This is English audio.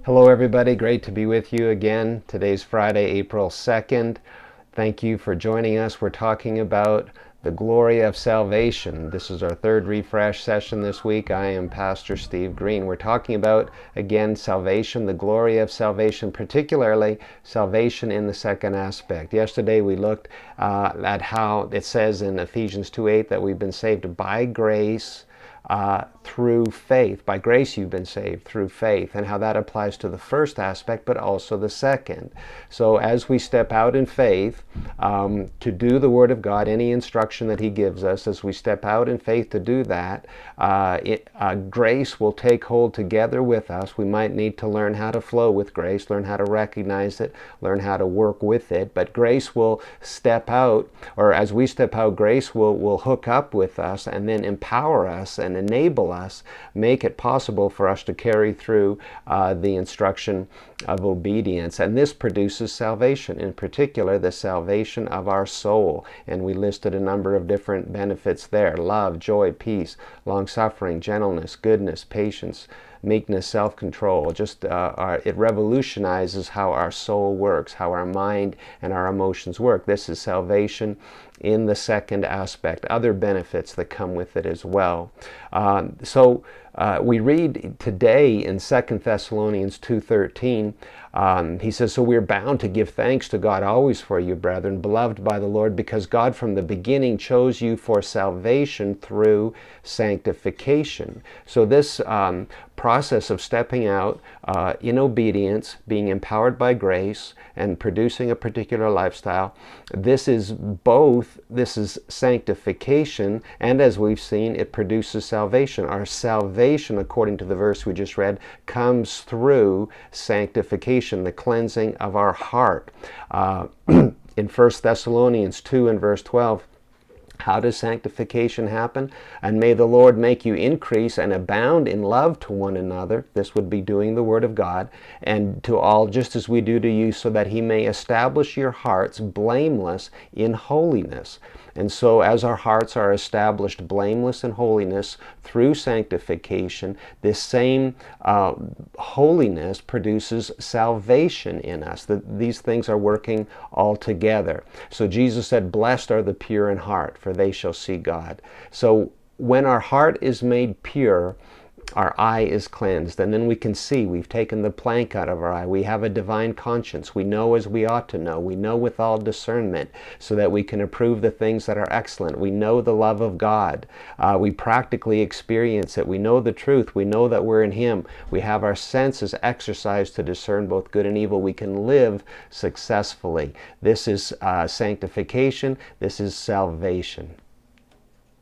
Hello everybody, great to be with you again. Today's Friday, April 2nd. Thank you for joining us. We're talking about the glory of salvation. This is our third refresh session this week. I am Pastor Steve Green. We're talking about, again, salvation, the glory of salvation, particularly salvation in the second aspect. Yesterday we looked at how it says in Ephesians 2:8 that we've been saved by grace through faith. By grace you've been saved through faith, and how that applies to the first aspect, but also the second. So as we step out in faith to do the Word of God, any instruction that He gives us, as we step out in faith to do that, grace will take hold together with us. We might need to learn how to flow with grace, learn how to recognize it, learn how to work with it, but grace will step out, or as we step out, grace will hook up with us and then empower us and enable us, make it possible for us to carry through the instruction of obedience. And this produces salvation, in particular the salvation of our soul. And we listed a number of different benefits there: love, joy, peace, long-suffering, gentleness, goodness, patience, meekness, self-control. It revolutionizes how our soul works, how our mind and our emotions work. This is salvation in the second aspect. Other benefits that come with it as well. We read today in 2 Thessalonians 2:13, he says, "So we are bound to give thanks to God always for you, brethren, beloved by the Lord, because God from the beginning chose you for salvation through sanctification." So this process of stepping out in obedience, being empowered by grace, and producing a particular lifestyle, this is sanctification, and as we've seen, it produces salvation. Our salvation, according to the verse we just read, comes through sanctification, the cleansing of our heart. In 1 Thessalonians 2 and verse 12, how does sanctification happen? "And may the Lord make you increase and abound in love to one another." This would be doing the Word of God. "And to all, just as we do to you, so that He may establish your hearts blameless in holiness." And so as our hearts are established blameless in holiness through sanctification, this same holiness produces salvation in us. These things are working all together. So Jesus said, "Blessed are the pure in heart, for they shall see God." So when our heart is made pure, our eye is cleansed, and then we can see. We've taken the plank out of our eye. We have a divine conscience. We know as we ought to know. We know with all discernment, so that we can approve the things that are excellent. We know the love of God. We practically experience it. We know the truth. We know that we're in Him. We have our senses exercised to discern both good and evil. We can live successfully. This is sanctification. This is salvation.